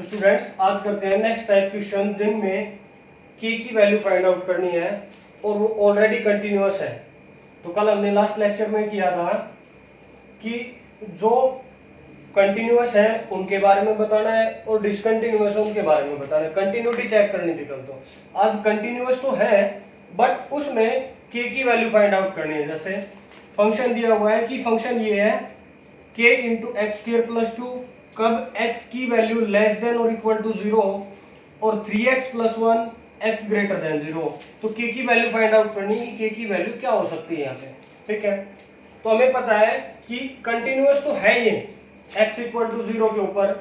Students आज करते हैं नेक्स्ट टाइप क्वेश्चन जिनमें के की वैल्यू फाइंड आउट करनी है और वो ऑलरेडी कंटिन्यूअस है। तो कल हमने लास्ट लेक्चर में किया था कि जो कंटिन्यूअस है उनके बारे में बताना है और डिसकंटिन्यूअस है उनके बारे में बताना है। कंटिन्यूटी चेक करनी थी कल। तो आज कंटिन्यूअस तो है बट उसमें के की वैल्यू फाइंड आउट करनी है। जैसे फंक्शन दिया हुआ है कि फंक्शन ये है k into x square plus two, कब x की वैल्यू लेस देन और इक्वल टू 0 और 3x plus 1 x greater than 0। तो k की वैल्यू फाइंड आउट करनी है कि k की वैल्यू क्या हो सकती है यहाँ पे। ठीक है, तो हमें पता है कि कंटिन्यूअस तो है ये x इक्वल टू 0 के ऊपर।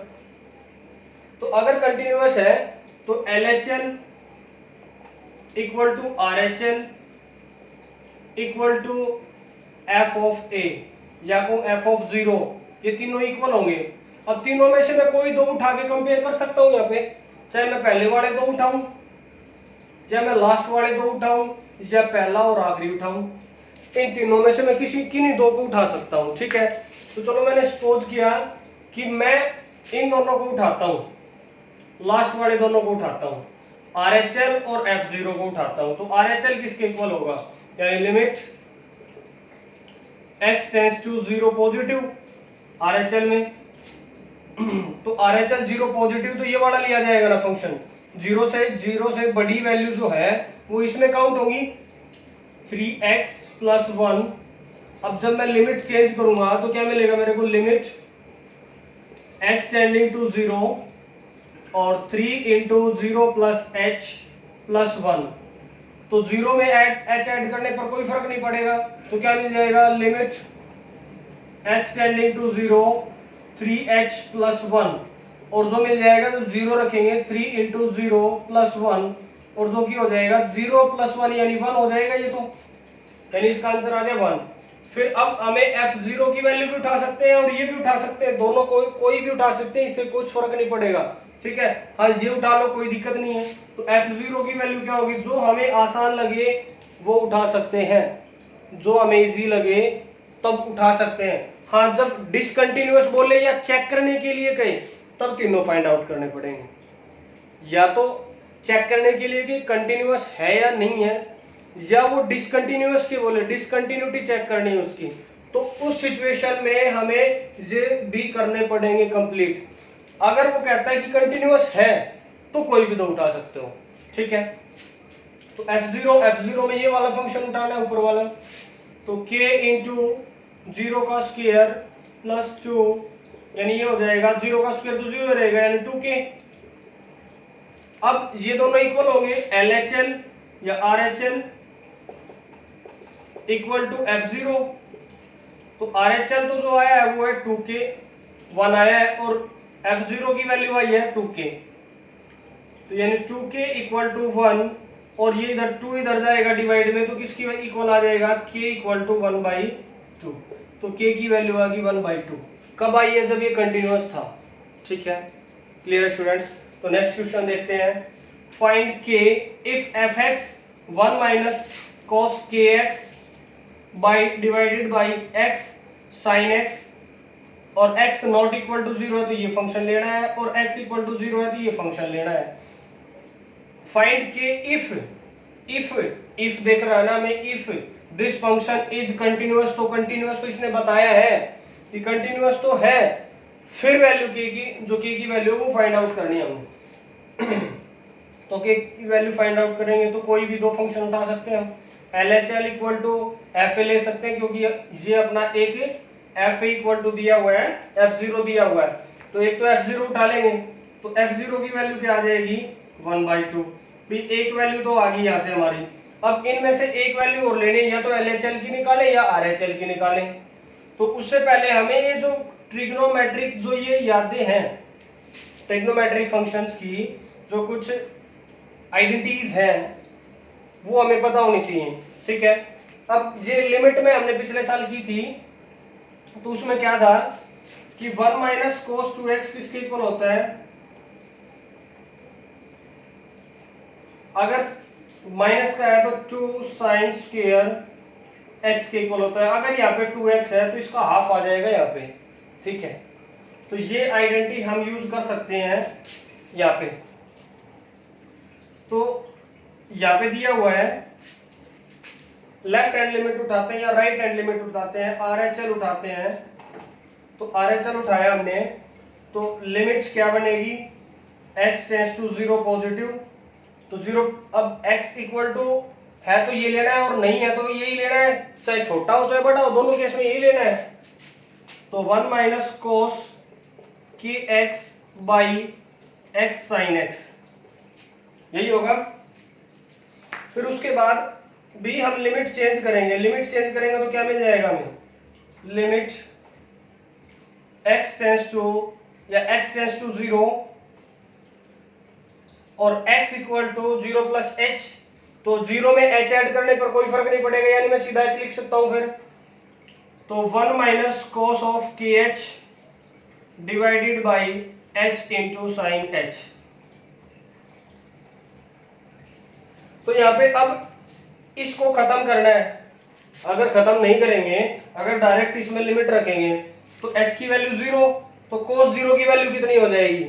तो अगर कंटिन्यूअस है तो LHL equal to RHL equal to f of a या को f ऑफ 0, ये तीनों इक्वल होंगे। अब तीनों में से मैं कोई दो उठा के कंपेयर कर सकता हूं यहाँ पे, चाहे मैं पहले वाले दो उठाऊं या मैं लास्ट वाले दो उठाऊं या पहला और आखिरी उठाऊं। इन तीनों में से मैं किन्हीं दो को उठा सकता हूं। ठीक है, तो चलो मैंने सपोज किया कि मैं इन दोनों को उठाता हूं, लास्ट वाले दोनों को उठाता हूं, RHL और F0 को उठाता हूं। तो RHL किसके इक्वल होगा, यानी limit x tends to 0 positive RHL में। तो RHL 0 पॉजिटिव तो ये वाला लिया जाएगा ना फंक्शन, 0 से बड़ी वैल्यू जो है वो इसमें काउंट होगी 3x प्लस 1। अब जब मैं लिमिट चेंज करूंगा तो क्या मिलेगा मेरे को, लिमिट x टेंडिंग टू 0 और 3 इंटू 0 प्लस h प्लस 1। तो 0 में h ऐड करने पर कोई फर्क नहीं पड़ेगा, तो क्या मिल जाएगा, limit x tending to 0 3h plus 1, और जो मिल जाएगा जब 0 रखेंगे 3 इंटू 0 प्लस 1, और जो की हो जाएगा 0 प्लस 1 यानी 1 हो जाएगा ये तो, यानी इसका आंसर आ गया 1। फिर अब हमें f0 की वैल्यू भी उठा सकते हैं और ये भी उठा सकते हैं, दोनों कोई भी उठा सकते हैं, इससे कुछ फर्क नहीं पड़ेगा। ठीक है, हाँ ये उठा लो कोई दिक्कत नहीं है। तो f0 की वैल्यू क्या होगी, जो हमें आसान लगे वो उठा सकते हैं, जो हमें इजी लगे तब उठा सकते हैं। हाँ जब डिसकंटिन्यूअस बोले या चेक करने के लिए कहे तब तीनों फाइंड आउट करने पड़ेंगे, या तो चेक करने के लिए कि कंटिन्यूअस है या नहीं है, या वो डिसकंटिन्यूअस के बोले डिसकंटिन्यूटी चेक करनी है उसकी, तो उस सिचुएशन में हमें ये भी करने पड़ेंगे कंप्लीट। अगर वो कहता है कि कंटिन्यूअस है तो कोई भी दो उठा सकते हो। ठीक है, तो f0 में ये वाला फंक्शन उठाना है ऊपर वाला, तो k इंटू 0 का स्क्वायर प्लस 2, यानी ये हो जाएगा 0 का स्क्वायर तो 0 रहेगा यानी 2k। अब ये दोनों इक्वल होंगे, LHL या RHL इक्वल टू F0। तो RHL तो जो आया है वो है 2k 1 आया है और F0 की वैल्यू आई है 2k, तो यानी 2k इक्वल टू 1, और ये इधर 2 इधर जाएगा डिवाइड में, तो किसकी इक्वल आ जाएगा, k इक्वल टू 1/2। तो k की वैल्यू आ गई 1/2। कब आई है, जब ये कंटिन्यूअस था। ठीक है, क्लियर स्टूडेंट्स। तो नेक्स्ट क्वेश्चन देखते हैं, find k if fx 1 minus cos kx by divided by x sin x, और x नॉट इक्वल टू 0 है तो ये फंक्शन लेना है, और x इक्वल टू 0 है तो ये फंक्शन लेना है। फाइंड के इफ देख रहा है ना हमें, if this function is continuous, तो कंटिन्यूअस तो इसने बताया है कि कंटिन्यूअस तो है, फिर वैल्यू के की, जो के की वैल्यू वो फाइंड आउट करनी है हमें। तो के की वैल्यू फाइंड आउट करेंगे तो कोई भी दो फंक्शन उठा सकते हैं हम, LHL इक्वल टू FA ले सकते हैं, क्योंकि ये अपना एक FA इक्वल टू दिया हुआ है, F0 दिया हुआ है, तो एक तो F0 उठा लेंगे, तो F0 की वैल्यू क्या आ जाएगी 1/2। भी एक वैल्यू तो आ गई यहाँ से हमारी। अब इनमें से एक वैल्यू और लेनी, या तो LHL की निकालें या RHL की निकालें। तो उससे पहले हमें ये जो ट्रिग्नोमेट्रिक जो ये यादें हैं, ट्रिग्नोमेट्रिक फंक्शंस की जो कुछ आइडेंटिटीज हैं वो हमें पता होनी चाहिए। ठीक है, अब ये लिमिट में हमने पिछले साल की थी, तो उसमें क्या था कि 1 माइनस cos 2x किसके इक्वल होता है, अगर माइनस का है तो 2 sin स्क्वायर x के इक्वल होता है। अगर यहाँ पे 2x है तो इसका हाफ आ जाएगा यहाँ पे। ठीक है, तो ये आइडेंटिटी हम यूज कर सकते हैं यहाँ पे, तो यहाँ पे दिया हुआ है लेफ्ट हैंड लिमिट उठाते हैं या राइट हैंड लिमिट उठाते हैं, RHL उठाते हैं। तो RHL उठाया हमने, तो लिमिट क्या बनेगी, x टेंड्स टू 0 पॉजिटिव, तो 0, अब x इक्वल टू है तो ये लेना है और नहीं है तो यही लेना है, चाहे छोटा हो चाहे बड़ा हो, दोनों केस में यही लेना है। तो 1 माइनस कोस की x by x sine x, यही होगा। फिर उसके बाद भी हम लिमिट चेंज करेंगे, लिमिट चेंज करेंगे तो क्या मिल जाएगा हमें, लिमिट x टेंड्स टू या x टेंड्स टू 0 और x equal to 0 plus h, तो 0 में h ऐड करने पर कोई फर्क नहीं पड़ेगा, यानी मैं सीधा h लिख सकता हूं फिर। तो 1 माइनस कोस ऑफ के H divided by h into sine h। तो यहां पे अब इसको खत्म करना है, अगर खत्म नहीं करेंगे, अगर डायरेक्ट इसमें लिमिट रखेंगे तो h की वैल्यू 0, तो cos 0 की वैल्यू कितनी हो जाएगी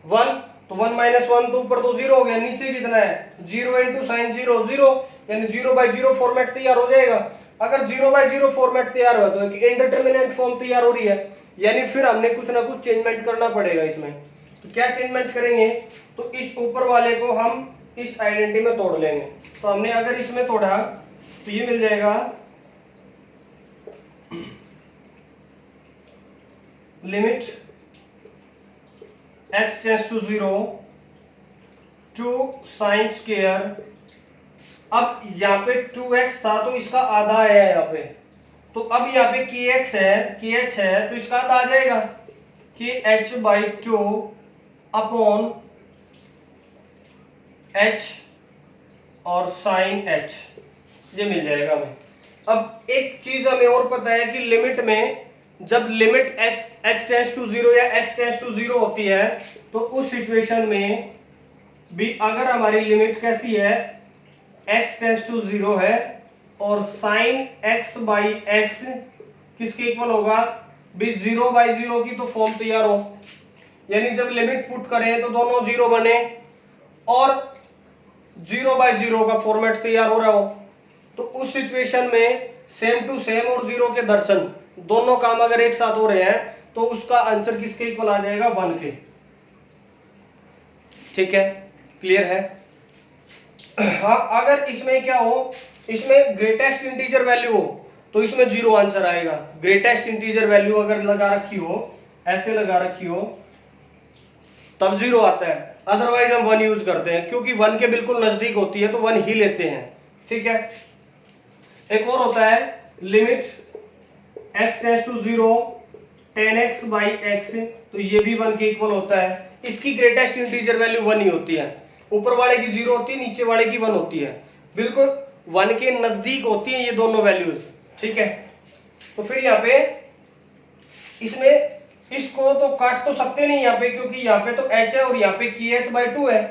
1, तो 1 माइनस 1 तो ऊपर तो 0 हो गया, नीचे कितना है 0 इंटू साइन 0 0, यानी 0 बाई 0 फॉर्मेट तैयार हो जाएगा। अगर 0 बाई 0 फॉर्मेट तैयार हुआ तो एक इनडिटरमिनेट फॉर्म तैयार हो रही है, यानी फिर हमने कुछ ना कुछ चेंजमेंट करना पड़ेगा इसमें। तो क्या चेंजमेंट करेंगे, तो इस ऊपर वाले को हम इस आइडेंटिटी में तोड़ लेंगे। तो हमने अगर इसमें तोड़ा तो ये मिल जाएगा limit x tends to 0 to sine square, अब यहाँ पे 2x था तो इसका आधा है यहाँ पे, तो अब यहाँ पे kx है, kh है तो इसका आधा आ जाएगा kh बाई 2 अपॉन h और साइन h, ये मिल जाएगा हमें। अब एक चीज हमें और पता है कि लिमिट में जब लिमिट x टेंड्स टू 0 या x टेंड्स टू 0 होती है तो उस सिचुएशन में भी अगर हमारी लिमिट कैसी है x टेंड्स टू 0 है और साइन x बाई x किसके इक्वल होगा भी 0 बाई 0 की तो फॉर्म तैयार हो, यानी जब लिमिट पुट करें तो दोनों 0 बने और 0 बाई 0 का फॉर्मेट तैयार हो रहा हो, तो उस सिचुएशन में सेम टू सेम और 0 के दर्शन दोनों काम अगर एक साथ हो रहे हैं तो उसका आंसर किसके इक्वल आ जाएगा 1 के। ठीक है, क्लियर है। हाँ, अगर इसमें क्या हो, इसमें ग्रेटेस्ट इंटीजर वैल्यू हो तो इसमें 0 आंसर आएगा। ग्रेटेस्ट इंटीजर वैल्यू अगर लगा रखी हो, ऐसे लगा रखी हो तब 0 आता है, अदरवाइज हम 1 यूज करते हैं क्योंकि 1 के बिल्कुल नजदीक होती है तो 1 ही लेते हैं। ठीक है, एक और होता है limit x tends to 0 10x by x, तो ये भी 1 के इक्वल होता है। इसकी ग्रेटेस्ट इंटीजर वैल्यू 1 ही होती है, ऊपर वाले की 0 होती है, नीचे वाले की 1 होती है, बिल्कुल 1 के नजदीक होती हैं ये दोनों वैल्यूज। ठीक है, तो फिर यहाँ पे इसमें इसको तो काट तो सकते नहीं यहाँ पे, क्योंकि यहाँ पे तो h है और यहाँ पे kh बाई 2 है,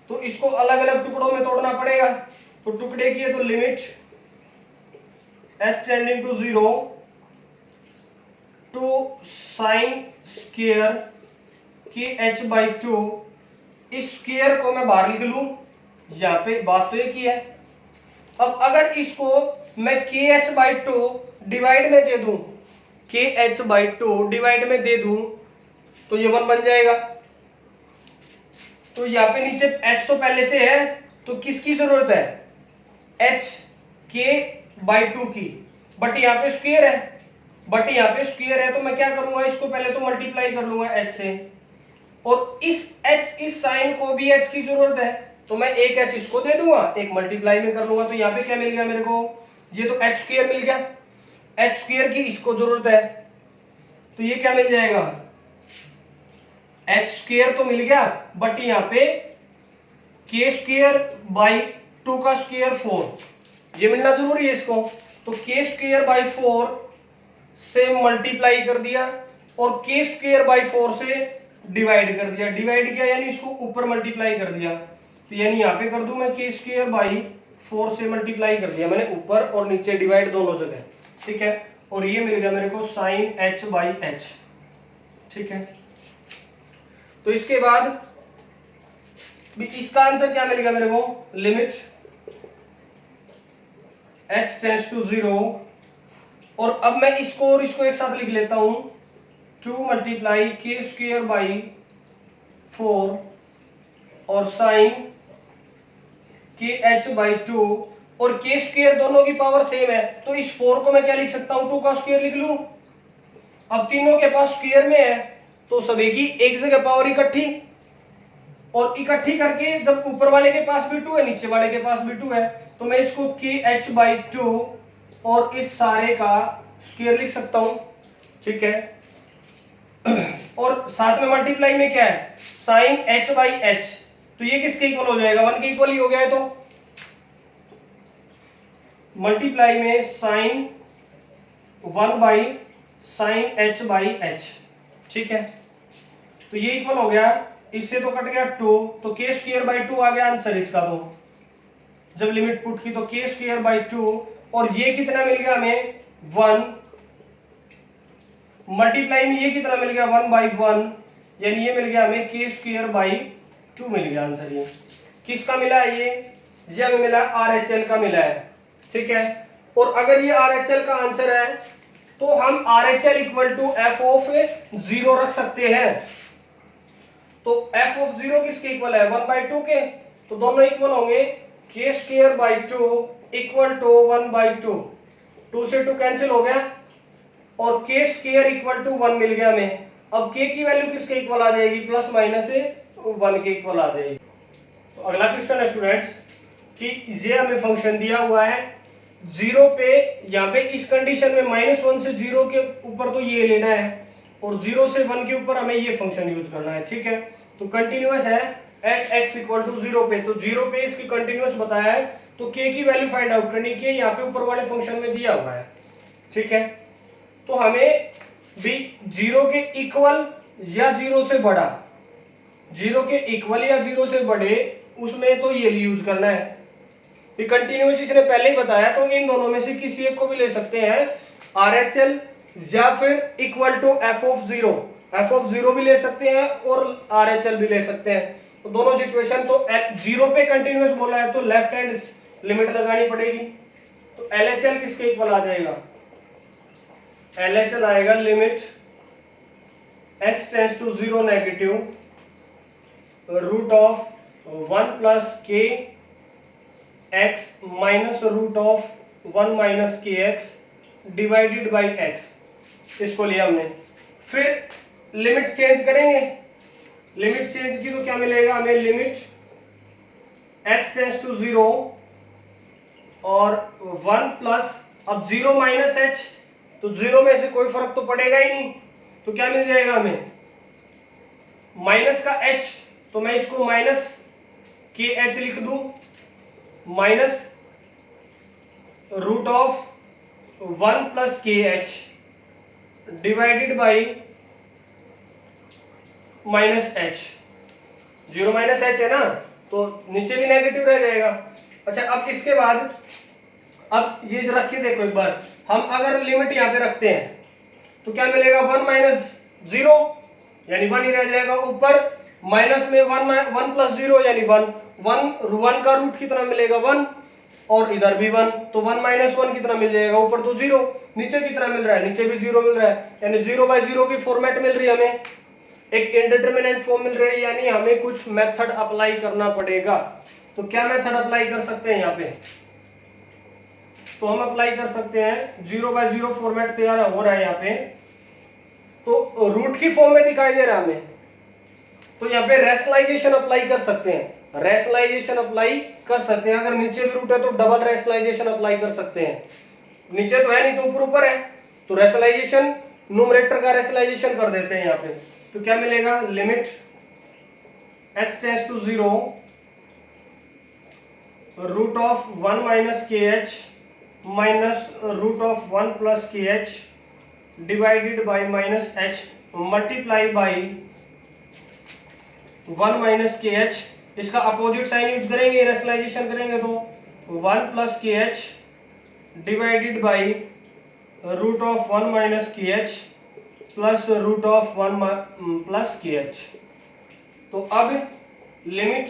तो इसको अलग अलग टुकड़ों में तोड़ना पड़ेगा। तो टुकड़े की है तो limit s tending to 0 to sine square kh by 2, इस स्क्वायर को मैं बाहर लिख लूं, यहाँ पे बात तो एक ही है। अब अगर इसको मैं kh बाई 2 डिवाइड में दे दूं, kh बाई 2 डिवाइड में दे दूं तो ये 1 बन जाएगा। तो यहाँ पे नीचे h तो पहले से है तो किसकी जरूरत है h k बाई 2 की, बट यहाँ पे स्क्वायर है, तो मैं क्या करूंगा इसको पहले तो मल्टीप्लाई कर लूंगा h से, और इस साइन को भी h की जरूरत है तो मैं एक h इसको दे दूंगा, एक मल्टीप्लाई में कर लूंगा। तो यहाँ पे क्या मिल गया मेरे को, ये तो h स्क्वायर मिल गया, h स्क्वायर की इसको जरूरत है तो ये क्या मिल जाएगा h स्क्वायर तो मिल गया, बट यहाँ पे k स्क्वायर बाई 2 का स्क्वायर 4, ये मिलना जरूरी है इसको। तो k स्क्वायर बाई 4 से मल्टीप्लाई कर दिया और k स्क्वायर बाई 4 से डिवाइड कर दिया, डिवाइड किया यानी इसको ऊपर मल्टीप्लाई कर दिया, तो यानी यहाँ पे कर दूं मैं k स्क्वायर बाई 4 से मल्टीप्लाई कर दिया मैंने ऊपर और नीचे डिवाइड दोनों जगह। ठीक है, और ये मिल गया मेरे को साइन h बाई h। ठीक है, तो इसके बाद भी इसका आंसर क्या मिलेगा मेरे को, लिमिट x टेंड्स टू 0। और अब मैं इसको और इसको एक साथ लिख लेता हूं, 2 मल्टीप्लाई के स्क्वायर बाई 4 और साइन के एच बाई 2, और के स्क्वायर दोनों की पावर सेम है तो इस 4 को मैं क्या लिख सकता हूं, 2 का स्क्वायर लिख लूं। अब तीनों के पास स्क्वायर में है तो सभी की एक जगह पावर इकट्ठी, और इकट्ठी करके जब ऊपर वाले के पास भी 2 है नीचे वाले के पास भी 2 है तो मैं इसको के एच बाई 2 और इस सारे का स्क्वायर लिख सकता हूं, ठीक है। और साथ में मल्टीप्लाई में क्या है, साइन एच बाई एच, तो ये किसके इक्वल हो जाएगा, 1 के इक्वल ही हो गया है। तो मल्टीप्लाई में sine 1 by sine H by H, ठीक है। तो ये इक्वल हो गया, इससे तो कट गया 2, तो के स्क्वायर बाई 2 आ गया आंसर इसका। तो जब लिमिट पुट की तो के स्क्वायर बाई 2, और ये कितना मिल गया हमें 1, मल्टीप्लाई में ये कितना मिल गया 1 बाई 1, यानी ये मिल गया हमें के स्क्वायर बाई 2 मिल गया आंसर। ये किसका मिला है, ये हमें मिला RHL का मिला है, ठीक है। और अगर ये RHL का आंसर है तो हम RHL equal to F of 0 रख सकते हैं। तो एफ ऑफ 0 किसके इक्वल है, 1 बाई 2 के, तो दोनों इक्वल होंगे, के square by 2 equal to 1 by 2, 2 से 2 कैंसिल हो गया और के स्क्वायर इक्वल टू 1 मिल गया हमें। अब के की वैल्यू किसके इक्वल आ जाएगी, प्लस माइनस 1 के इक्वल आ जाएगी। तो अगला क्वेश्चन है स्टूडेंट्स कि ये हमें फंक्शन दिया हुआ है 0 पे, यहाँ पे इस कंडीशन में -1 से 0 के ऊपर तो ये लेना है और 0 से 1 के ऊपर हमें ये फंक्शन यूज करना है, ठीक है। तो कंटिन्यूअस है एट x इक्वल टू 0 पे, तो 0 पे इसकी कंटिन्यूअस बताया है तो k की वैल्यू फाइंड आउट करनी है, यहाँ पे ऊपर वाले फंक्शन में दिया हुआ है, ठीक है। तो हमें भी 0 के इक्वल या 0 से बड़ा, 0 के इक्वल या 0 से बड़े उसमें तो ये यूज करना है। कंटिन्यूअस इसने पहले ही बताया तो इन दोनों में से किसी एक को भी ले सकते हैं, RHL या फिर equal to F of 0, F of 0 भी ले सकते हैं और RHL भी ले सकते हैं। तो दोनों सिचुएशन, तो 0 पे कंटिन्यूअस बोला है तो लेफ्ट हैंड लिमिट लगानी पड़ेगी। तो LHL किसके इक्वल आ जाएगा, LHL आएगा limit x tends to 0 negative root of 1 plus K x minus root of 1 minus K X divided by x, इसको लिया हमने। फिर लिमिट चेंज करेंगे, लिमिट चेंज की तो क्या मिलेगा हमें, लिमिट x टेंड्स टू 0 और 1 प्लस, अब 0 माइनस h, तो 0 में से कोई फर्क तो पड़ेगा ही नहीं, तो क्या मिल जाएगा हमें, माइनस का h, तो मैं इसको माइनस के एच लिख दूं, minus root of 1 plus K H divided by minus H, 0 minus H है ना तो नीचे भी नेगेटिव रह जाएगा। अच्छा अब इसके बाद, अब ये रख के देखो एक बार, हम अगर लिमिट यहाँ पे रखते हैं तो क्या मिलेगा, 1 माइनस 0 यानी 1 ही रह जाएगा, ऊपर माइनस में 1 प्लस 0 यानी 1 का रूट कितना मिलेगा 1, और इधर भी 1, तो 1 माइनस 1 कितना मिल जाएगा, ऊपर तो 0, नीचे कितना मिल रहा है, नीचे भी 0 मिल रहा है, यानी 0 बाई 0 की फॉर्मेट मिल रही है हमें, एक इंडिटरमिनेंट फॉर्म मिल रही है, यानी हमें कुछ मेथड अप्लाई करना पड़ेगा। तो क्या मेथड अप्लाई कर सकते हैं यहाँ पे, तो हम अप्लाई कर सकते हैं 0 बाई 0 फॉर्मेट तैयार हो रहा है यहाँ पे, तो रूट की फॉर्म में दिखाई दे रहा है हमें, तो यहाँ पे रैशनलाइजेशन अप्लाई कर सकते हैं, रैशनलाइजेशन अप्लाई कर सकते हैं। अगर नीचे भी रूट है तो डबल रैशनलाइजेशन अप्लाई कर सकते हैं, नीचे तो है नहीं तो ऊपर ऊपर है, तो रैशनलाइजेशन न्यूमरेटर का रैशनलाइजेशन कर देते हैं यहाँ पे। तो क्या मिलेगा, limit x tends to 0 root of 1 minus K H minus root of 1 plus K H divided by minus H multiply by 1 minus K H, इसका अपोजिट साइन यूज करेंगे, रैशनलाइजेशन करेंगे तो 1 plus K H divided by root of 1 minus K H plus root of 1 plus K H. तो अब limit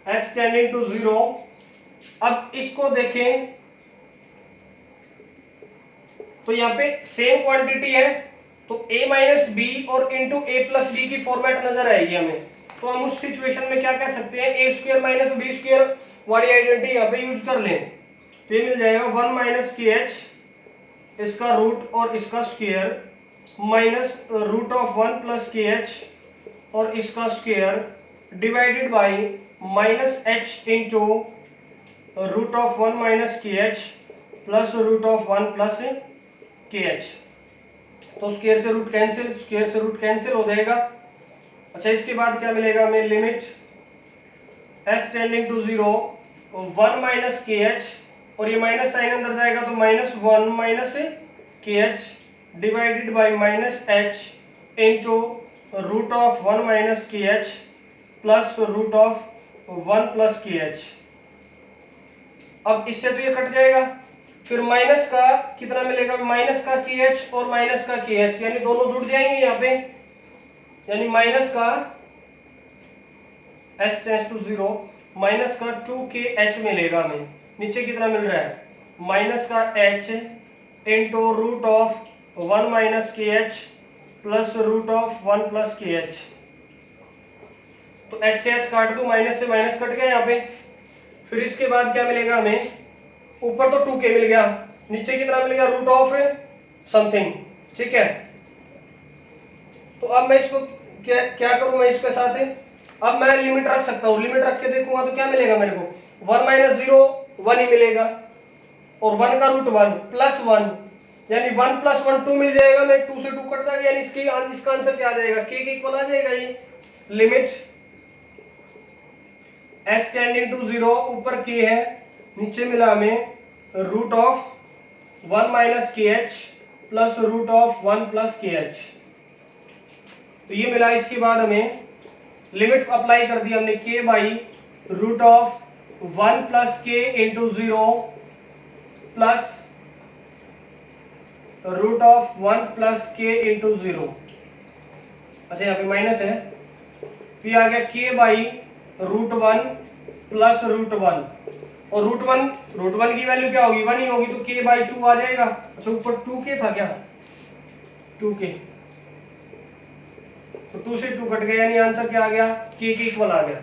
x tending to 0। अब इसको देखें तो यहाँ पे सेम क्वांटिटी है, तो a माइनस बी और इंटू ए प्लस बी की फॉर्मेट नजर आएगी हमें। तो हम उस सिचुएशन में क्या कह सकते हैं, ए स्क्वायर माइनस बी स्क्वायर वाली आइडेंटिटी यहाँ पे यूज कर लें। तो ये मिल जाएगा 1 माइनस के एच इसका रूट और इसका square minus root of 1 plus K H और इसका square divided by minus H into root of 1 minus K H plus root of 1 plus K H. तो स्क्वायर से रूट कैंसिल, स्क्वायर से root cancel हो जाएगा। अच्छा, इसके बाद क्या मिलेगा हमें, limit s tending to 0 1 minus K H और ये माइनस साइन अंदर जाएगा तो minus 1 minus K H divided by minus H into root of 1 minus K H plus root of 1 plus K H. अब इससे तो ये कट जाएगा, फिर माइनस का कितना मिलेगा, माइनस का के एच और माइनस का के एच, यानी दोनों जुड़ जाएंगे यहाँ पे, यानी माइनस का s टेंड्स टू 0 माइनस का 2kh मिलेगा हमें। नीचे कितना मिल रहा है, माइनस का h into root of 1 minus K H plus root of 1 plus K H. तो h से h काट दो, माइनस से माइनस कट गया यहाँ पे। फिर इसके बाद क्या मिलेगा हमें, ऊपर तो 2k मिल गया, नीचे कितना मिल गया, रूट ऑफ समथिंग। ठीक है, तो अब मैं इसको क्या करूं, मैं इसके साथ अब मैं लिमिट रख सकता हूं। लिमिट रख के देखूंगा तो क्या मिलेगा मेरे को, 1 माइनस 0 1 ही मिलेगा और 1 का रूट 1 प्लस 1, यानी 1 प्लस 1 2 मिल जाएगा। मैं 2 से 2 कट जाएगा, यानी इसका आंसर क्या आ जाएगा, k के इक्वल आ जाएगा ये। लिमिट x टेंडिंग टू 0, ऊपर k है, नीचे मिला हमें root of 1 minus K H plus root of 1 plus K H. तो ये मिला। इसके बाद हमें लिमिट अप्लाई कर दी हमने, k by root of 1 plus K into 0 plus root of 1 plus K into 0। अच्छा, यहाँ पे माइनस है, फिर आ गया k by root 1 plus root 1 और रूट वन की वैल्यू क्या होगी, 1 ही होगी, तो k बाई 2 आ जाएगा। अच्छा, ऊपर 2k था क्या, 2k, तो 2 से 2 कट गया, यानी आंसर क्या आ गया, k के इक्वल आ गया।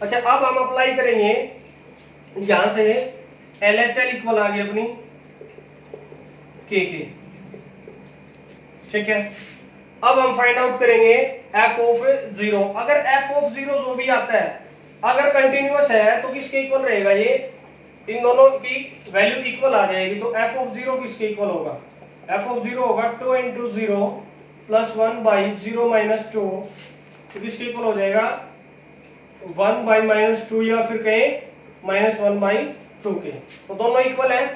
अच्छा, अब हम अप्लाई करेंगे यहां से LHL इक्वल आ गई अपनी k के। ठीक है, अब हम फाइंड आउट करेंगे f ऑफ 0। अगर f ऑफ 0 जो भी आता है, अगर कंटिन्यूअस है तो किसके इक्वल रहेगा, ये इन दोनों की वैल्यू इक्वल आ जाएगी। तो f ऑफ 0 किसके इक्वल होगा, f ऑफ 0 होगा 2 इंटू 0 प्लस 1 बाई 0 माइनस 2, तो किसके इक्वल हो जाएगा 1 बाई माइनस 2, या फिर कहें माइनस 1 बाई 2 के। तो दोनों इक्वल है,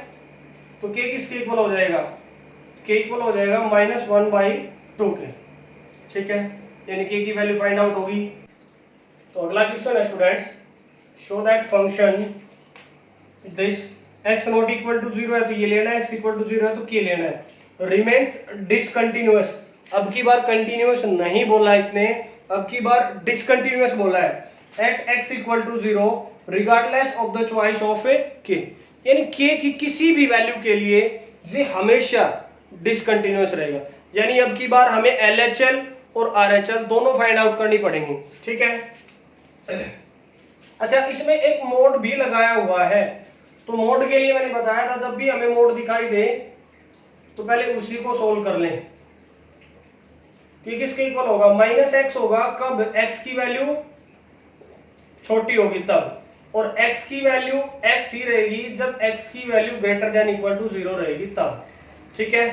तो k किसके इक्वल हो जाएगा, k इक्वल हो जाएगा माइनस 1 बाई 2 के। ठीक है, यानी k की वैल्यू फाइंड आउट होगी। तो अगला क्वेश्चन है students, show that function this x not equal to 0 है तो ये लेना है, x इक्वल टू 0 है तो k लेना है, रिमेन्स डिसकंटिन्यूअस। अब की बार कंटिन्यूअस नहीं बोला इसने, अब की बार डिसकंटिन्यूअस बोला है। At x equal to 0 regardless of the choice of k, यानी k की किसी भी वैल्यू के लिए ये हमेशा डिसकंटिन्यूअस रहेगा। यानी अब की बार हमें LHL और RHL दोनों फाइंड आउट करनी पड़ेंगी। ठीक है, अच्छा, इसमें एक मोड भी लगाया हुआ है, तो मोड के लिए मैंने बताया था जब भी हमें मोड दिखाई दे तो पहले उसी को सोल्व कर लें। ये किसके इक्वल होगा, माइनस एक्स होगा कब, x की वैल्यू छोटी होगी तब, और x की वैल्यू x ही रहेगी जब x की value greater than equal to 0 रहेगी तब। ठीक है,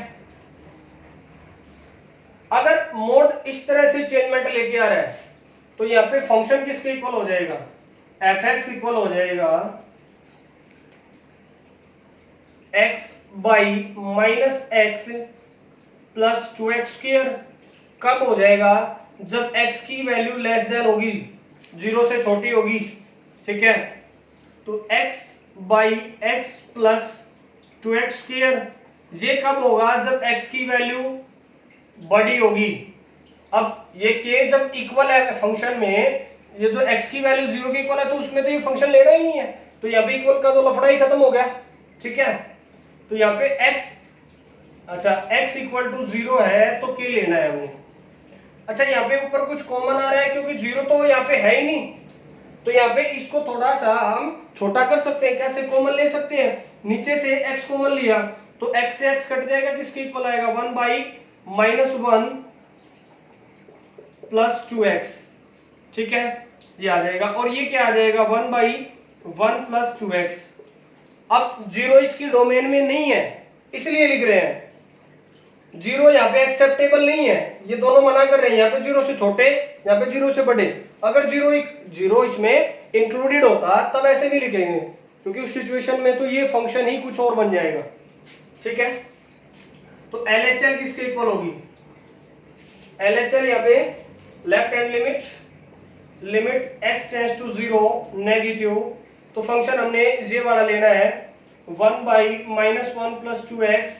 अगर मोड इस तरह से चेंजमेंट लेके आ रहा है तो यहाँ पे फंक्शन किसके इक्वल हो जाएगा, fx इक्वल हो जाएगा x by minus x plus 2x square. कब हो जाएगा, जब x की वैल्यू लेस देन होगी 0 से छोटी होगी। ठीक है, तो x by x plus 2x square, ये कब होगा, जब x की वैल्यू बड़ी होगी। अब ये k जब इक्वल है फंक्शन में ये जो x की वैल्यू 0 के इक्वल है तो उसमें तो ये फंक्शन लेना ही नहीं है, तो यहाँ पे इक्वल का तो लफड़ा ही खत्म हो गया। ठीक है, तो यहाँ पे x, अच्छा x इक्वल टू 0 है तो k लेना है वो। अच्छा यहाँ पे ऊपर कुछ कॉमन आ रहा है क्योंकि 0 तो यहाँ पे है ही नहीं, तो यहाँ पे इसको थोड़ा सा हम छोटा कर सकते हैं। कैसे कॉमन ले सकते हैं, नीचे से x कॉमन लिया तो x से x कट जाएगा, किसके इक्वल आएगा 1 बाई माइनस 1 प्लस 2x। ठीक है, ये आ जाएगा, और ये क्या आ जाएगा 1 बाई 1 प्लस 2x। अब 0 इसकी डोमेन में नहीं है इसलिए लिख रहे हैं, 0 यहाँ पे एक्सेप्टेबल नहीं है, ये दोनों मना कर रहे हैं, यहाँ पे 0 से छोटे, यहाँ पे 0 से बड़े। अगर 0 इसमें इंक्लूडेड होता तब ऐसे नहीं लिखेंगे, क्योंकि उस सिचुएशन में तो ये फंक्शन ही कुछ और बन जाएगा। ठीक है, तो LHL किसके इक्वल होगी, LHL यहाँ पे left hand limit x tends to 0 negative, तो फंक्शन हमने ये वाला लेना है 1 बाई माइनस 1 प्लस 2x,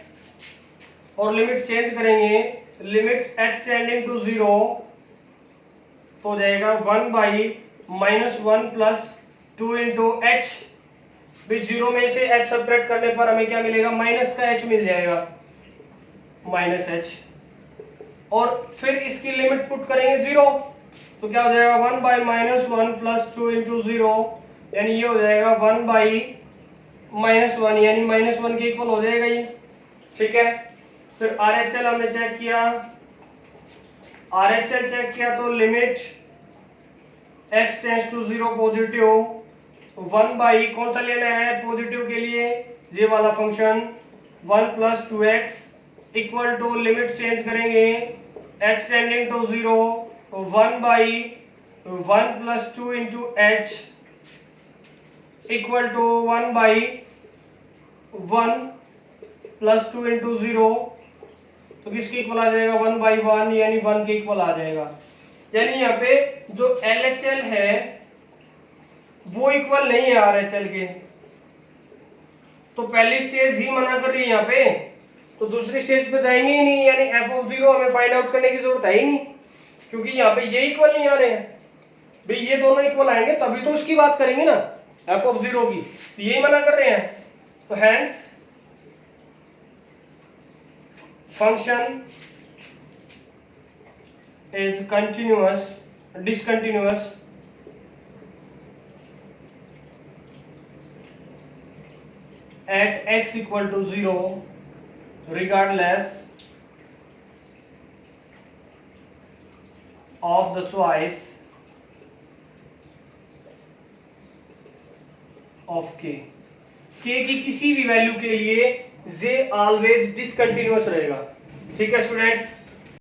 और लिमिट चेंज करेंगे, लिमिट x टेंडिंग टू 0 तो हो जाएगा 1 by minus 1 plus 2 into H. भी 0 में से h सब्ट्रैक्ट करने पर हमें क्या मिलेगा, माइनस का h मिल जाएगा, माइनस h, और फिर इसकी लिमिट पुट करेंगे 0 तो क्या हो जाएगा 1 बाई माइनस 1 प्लस 2 इंटू 0, यानी ये हो जाएगा 1 बाई माइनस 1, यानी माइनस 1 के इक्वल हो जाएगा ये। ठीक है, फिर RHL हमने चेक किया, RHL चेक किया तो limit x tends to 0 positive 1 by कौन सा लेना है पॉजिटिव के लिए, ये वाला function 1 plus 2x equal to limit change करेंगे x tending to 0 1 by 1 plus 2 into H equal to 1 by 1 plus 2 into 0, तो किसके इक्वल आ जाएगा 1 बाई 1, यानी 1 के इक्वल आ जाएगा। यानी यहाँ पे जो LHL है वो इक्वल नहीं है RHL के, तो पहली स्टेज ही मना कर रही है यहाँ पे, तो दूसरी स्टेज पे जाएंगे ही नहीं, यानी f(0) हमें फाइंड आउट करने की जरूरत है ही नहीं, क्योंकि यहाँ पे ये इक्वल नहीं आ रहे हैं। भाई ये दोनों इक्वल आएंगे तभी तो उसकी बात करेंगे ना f(0) की, तो यही मना कर रहे हैं, तो hence function is discontinuous at x equal to 0 regardless of the choice of k की किसी भी वैल्यू के लिए z ऑलवेज डिसकंटिन्यूअस रहेगा। ठीक है स्टूडेंट्स,